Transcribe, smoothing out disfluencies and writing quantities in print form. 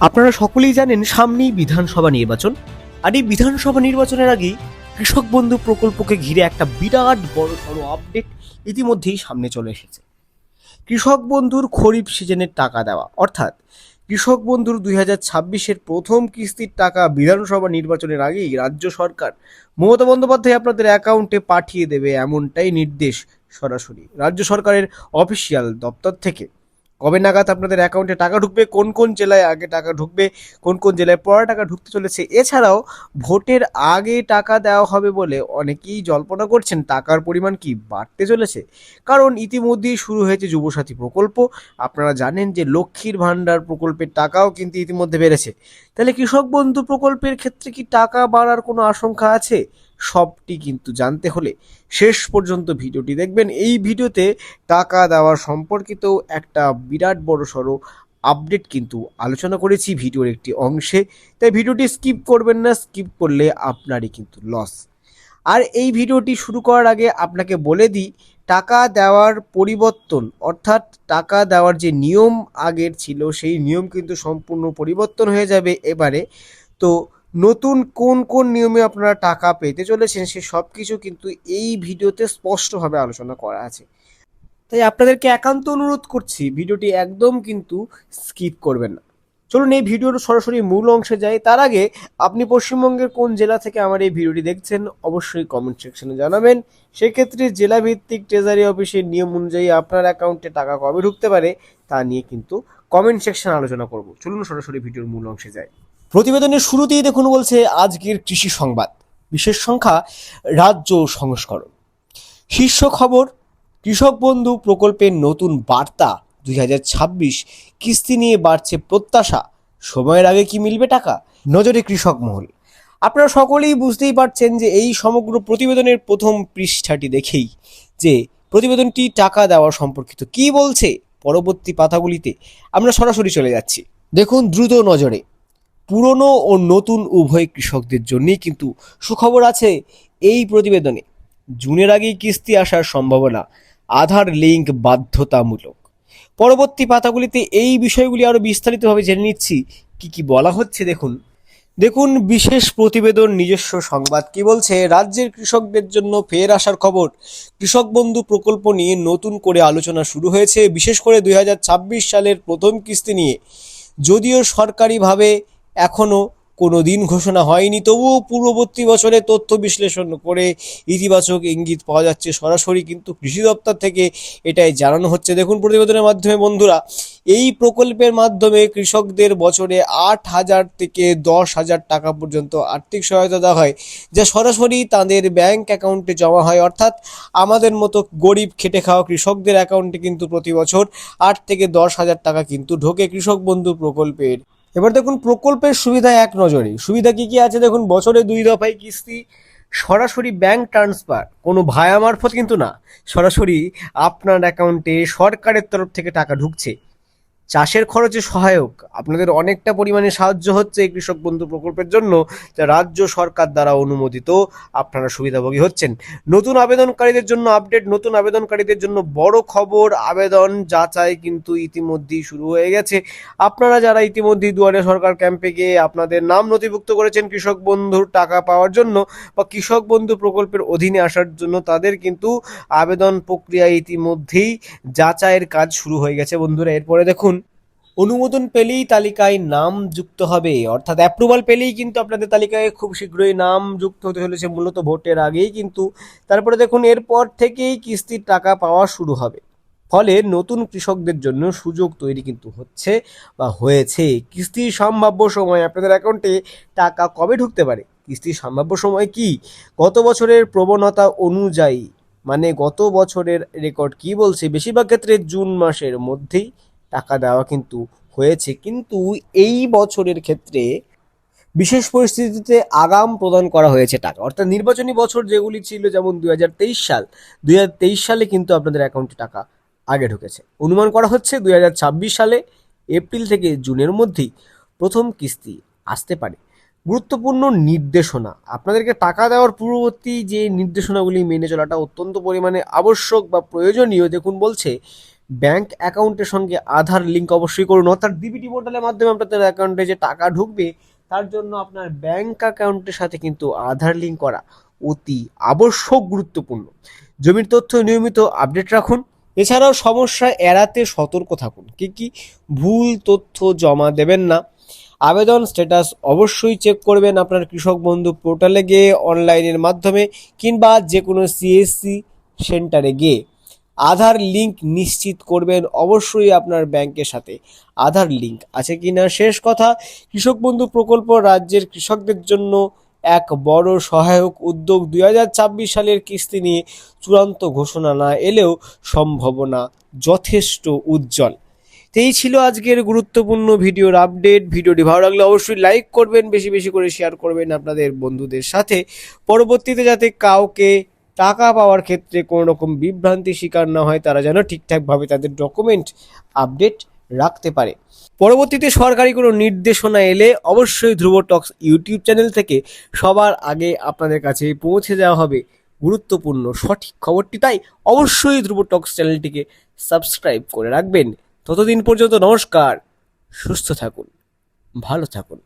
আপনারা সকলেই জানেন সামনেই বিধানসভা নির্বাচন। আর এই বিধানসভা নির্বাচনের আগেই কৃষক বন্ধু প্রকল্পকে ঘিরে একটা বিরাট বড় সড়ো আপডেট ইতিমধ্যেই সামনে চলে এসেছে। কৃষক বন্ধুর খরিফ সিজনের টাকা দেওয়া, অর্থাৎ কৃষক বন্ধুর 2026-এর প্রথম কিস্তির টাকা বিধানসভা নির্বাচনের আগেই রাজ্য সরকার মমতা বন্দ্যোপাধ্যায় আপনাদের অ্যাকাউন্টে পাঠিয়ে দেবে, এমনটাই নির্দেশ সরাসরি রাজ্য সরকারের অফিসিয়াল দপ্তর থেকে। কবে নাগাদ আপনাদের অ্যাকাউন্টে টাকা ঢুকবে, কোন কোন জেলায় আগে টাকা ঢুকবে, কোন কোন জেলায় পরে টাকা ঢুকতে চলেছে, এছাড়াও ভোটের আগে টাকা দেওয়া হবে বলে অনেকেই জল্পনা করছেন টাকার পরিমাণ কি বাড়তে চলেছে। কারণ ইতিমধ্যেই শুরু হয়েছে যুবসাথী প্রকল্প। আপনারা জানেন যে লক্ষ্মীর ভাণ্ডার প্রকল্পের টাকাও কিন্তু ইতিমধ্যে বেড়েছে। তাহলে কৃষক বন্ধু প্রকল্পের ক্ষেত্রে কি টাকা বাড়ার কোনো আশঙ্কা আছে? সবটি কিন্তু জানতে হলে শেষ পর্যন্ত ভিডিওটি দেখবেন। এই ভিডিওতে টাকা দেওয়া সম্পর্কিত একটা বিরাট বড় সড়ো আপডেট কিন্তু আলোচনা করেছি ভিডিওর একটি অংশে, তাই ভিডিওটি স্কিপ করবেন না, স্কিপ করলে আপনারই কিন্তু লস। আর এই ভিডিওটি শুরু করার আগে আপনাকে বলে দিই, টাকা দেওয়ার পরিবর্তন, অর্থাৎ টাকা দেওয়ার যে নিয়ম আগের ছিল সেই নিয়ম কিন্তু সম্পূর্ণ পরিবর্তন হয়ে যাবে এবারে। তো নতুন কোন কোন নিয়মে আপনারা টাকা পেতে চলেছেন সে সব কিছু কিন্তু এই ভিডিওতে স্পষ্টভাবে আলোচনা করা আছে। তাই আপনাদেরকে একান্ত অনুরোধ করছি ভিডিওটি একদম কিন্তু স্কিপ করবেন না। চলুন এই ভিডিওর সরাসরি মূল অংশে যাই। তার আগে আপনি পশ্চিমবঙ্গের কোন জেলা থেকে আমার এই ভিডিওটি দেখছেন অবশ্যই কমেন্ট সেকশনে জানাবেন। সেক্ষেত্রে জেলা ভিত্তিক ট্রেজারি অফিসের নিয়ম অনুযায়ী আপনার অ্যাকাউন্টে টাকা কবে ঢুকতে পারে তা নিয়ে কিন্তু কমেন্ট সেকশন আলোচনা করব। চলুন সরাসরি ভিডিওর মূল অংশে যাই। প্রতিবেদনের শুরুতেই দেখুন বলছে আজকের কৃষি সংবাদ, বিশেষ সংখ্যা রাজ্য সংস্করণ। শীর্ষ খবর, কৃষক বন্ধু প্রকল্পের নতুন বার্তা, 2026 কিস্তি নিয়ে বাড়ছে প্রত্যাশা, সময়ের আগে কি মিলবে টাকা, নজরে কৃষক মহল। আপনারা সকলেই বুঝতেই পারছেন যে এই সমগ্র প্রতিবেদনের প্রথম পৃষ্ঠাটি দেখেই যে প্রতিবেদনটি টাকা দেওয়া সম্পর্কিত কি বলছে। পরবর্তী পাতাগুলিতে আমরা সরাসরি চলে যাচ্ছি। দেখুন দ্রুত নজরে, পুরনো ও নতুন উভয় কৃষকদের জন্যই কিন্তু সুখবর আছে এই প্রতিবেদনে। জুনের আগেই কিস্তি আসার সম্ভাবনা, আধার লিঙ্ক বাধ্যতামূলক। পরবর্তী পাতাগুলিতে এই বিষয়গুলি আরও বিস্তারিতভাবে জেনে নিচ্ছি কি কি বলা হচ্ছে। দেখুন বিশেষ প্রতিবেদন, নিজস্ব সংবাদ কি বলছে। রাজ্যের কৃষকদের জন্য ফের আসার খবর, কৃষক বন্ধু প্রকল্প নিয়ে নতুন করে আলোচনা শুরু হয়েছে, বিশেষ করে 2026 সালের প্রথম কিস্তি নিয়ে। যদিও সরকারিভাবে এখনও কোনো দিন ঘোষণা হয়নি, তবুও পূর্ববর্তী বছরে তথ্য বিশ্লেষণ করে ইতিবাচক ইঙ্গিত পাওয়া যাচ্ছে। সরাসরি কিন্তু কৃষি দপ্তর থেকে এটাই জানানো হচ্ছে। দেখুন প্রতিবেদনের মাধ্যমে বন্ধুরা, এই প্রকল্পের মাধ্যমে কৃষকদের বছরে 8,000 থেকে 10,000 টাকা পর্যন্ত আর্থিক সহায়তা দেওয়া হয়, যা সরাসরি তাদের ব্যাংক অ্যাকাউন্টে জমা হয়। অর্থাৎ আমাদের মতো গরিব খেটে খাওয়া কৃষকদের অ্যাকাউন্টে কিন্তু প্রতি বছর 8 থেকে 10,000 টাকা কিন্তু ঢোকে কৃষক বন্ধু প্রকল্পের। এবার দেখুন প্রকল্পের সুবিধা এক নজরে, সুবিধা কি কি আছে দেখুন। বছরে 2 দফায় কিস্তি, সরাসরি ব্যাংক ট্রান্সফার, কোনো ভায়া মারফত কিন্তু না, সরাসরি আপনার অ্যাকাউন্টে সরকারের তরফ থেকে টাকা ঢুকছে। চাষের খরচে সহায়ক, আপনাদের অনেকটা পরিমাণে সাহায্য হচ্ছে এই কৃষক বন্ধু প্রকল্পের জন্য, যা রাজ্য সরকার দ্বারা অনুমোদিত, আপনারা সুবিধাভোগী হচ্ছেন। নতুন আবেদনকারীদের জন্য আপডেট, নতুন আবেদনকারীদের জন্য বড় খবর, আবেদন যাচাই কিন্তু ইতিমধ্যেই শুরু হয়ে গেছে। আপনারা যারা ইতিমধ্যেই দুয়ারে সরকার ক্যাম্পে গিয়ে আপনাদের নাম নথিভুক্ত করেছেন কৃষক বন্ধুর টাকা পাওয়ার জন্য বা কৃষক বন্ধু প্রকল্পের অধীনে আসার জন্য, তাদের কিন্তু আবেদন প্রক্রিয়া ইতিমধ্যেই যাচাইয়ের কাজ শুরু হয়ে গেছে বন্ধুরা। এরপরে দেখুন অনুমোদন পেলেই তালিকায় নাম যুক্ত হবে, অর্থাৎ অ্যাপ্রুভাল পেলেই কিন্তু আপনাদের তালিকায় খুব শীঘ্রই নাম যুক্ত হতে চলেছে, মূলত ভোটের আগেই কিন্তু। তারপরে দেখুন এরপর থেকেই কিস্তির টাকা পাওয়া শুরু হবে, ফলে নতুন কৃষকদের জন্য সুযোগ তৈরি কিন্তু হচ্ছে বা হয়েছে। কিস্তির সম্ভাব্য সময়, আপনাদের অ্যাকাউন্টে টাকা কবে ঢুকতে পারে, কিস্তির সম্ভাব্য সময় কি, গত বছরের প্রবণতা অনুযায়ী, মানে গত বছরের রেকর্ড কি বলছে, বেশিরভাগ ক্ষেত্রে জুন মাসের মধ্যেই টাকা দেওয়া কিন্তু হয়েছে। কিন্তু এই বছরের ক্ষেত্রে বিশেষ পরিস্থিতিতে আগাম প্রদান করা হয়েছে টাকা, অর্থাৎ নির্বাচনী বছর যেগুলি ছিল, যেমন 2023 সাল, 2023 সালে কিন্তু আপনাদের অ্যাকাউন্টে টাকা আগে ঢুকেছে। অনুমান করা হচ্ছে 2026 সালে এপ্রিল থেকে জুনের মধ্যেই প্রথম কিস্তি আসতে পারে। গুরুত্বপূর্ণ নির্দেশনা, আপনাদেরকে টাকা দেওয়ার পূর্ববর্তী যে নির্দেশনাগুলি মেনে চলাটা অত্যন্ত পরিমাণে আবশ্যক বা প্রয়োজনীয়। দেখুন বলছে ব্যাংক অ্যাকাউন্টের সঙ্গে আধার লিঙ্ক অবশ্যই করুন, অর্থাৎ ডিবিটি পোর্টালের মাধ্যমে আপনাদের অ্যাকাউন্টে যে টাকা ঢুকবে তার জন্য আপনার ব্যাংক অ্যাকাউন্টের সাথে কিন্তু আধার লিঙ্ক করা অতি আবশ্যক, গুরুত্বপূর্ণ। জমির তথ্য নিয়মিত আপডেট রাখুন। এছাড়াও সমস্যা এড়াতে সতর্ক থাকুন। কি ভুল তথ্য জমা দেবেন না। আবেদন স্ট্যাটাস অবশ্যই চেক করবেন আপনার কৃষক বন্ধু পোর্টালে গিয়ে, অনলাইনের মাধ্যমে কিংবা যে কোনো সিএসসি সেন্টারে গিয়ে আধার লিঙ্ক নিশ্চিত করবেন অবশ্যই আপনার ব্যাংকের সাথে আধার লিঙ্ক আছে কিনা। শেষ কথা, কৃষক বন্ধু প্রকল্প রাজ্যের কৃষকদের জন্য এক বড় সহায়ক উদ্যোগ। 2026 সালের কিস্তি নিয়ে চূড়ান্ত ঘোষণা না এলেও সম্ভাবনা যথেষ্ট উজ্জ্বল। তো এই ছিল আজকের গুরুত্বপূর্ণ ভিডিওর আপডেট। ভিডিওটি ভালো লাগলে অবশ্যই লাইক করবেন, বেশি বেশি করে শেয়ার করবেন আপনাদের বন্ধুদের সাথে। পরবর্তীতে যাতে কাউকে টাকা পাওয়ার ক্ষেত্রে কোনো রকম বিভ্রান্তি শিকার না হয়, তারা যেন ঠিকঠাকভাবে তাদের ডকুমেন্ট আপডেট রাখতে পারে। পরবর্তীতে সরকারি কোনো নির্দেশনা এলে অবশ্যই ধ্রুব টক্স ইউটিউব চ্যানেল থেকে সবার আগে আপনাদের কাছে পৌঁছে দেওয়া হবে গুরুত্বপূর্ণ সঠিক খবরটি। তাই অবশ্যই ধ্রুব টক্স চ্যানেলটিকে সাবস্ক্রাইব করে রাখবেন। ততদিন পর্যন্ত নমস্কার, সুস্থ থাকুন, ভালো থাকুন।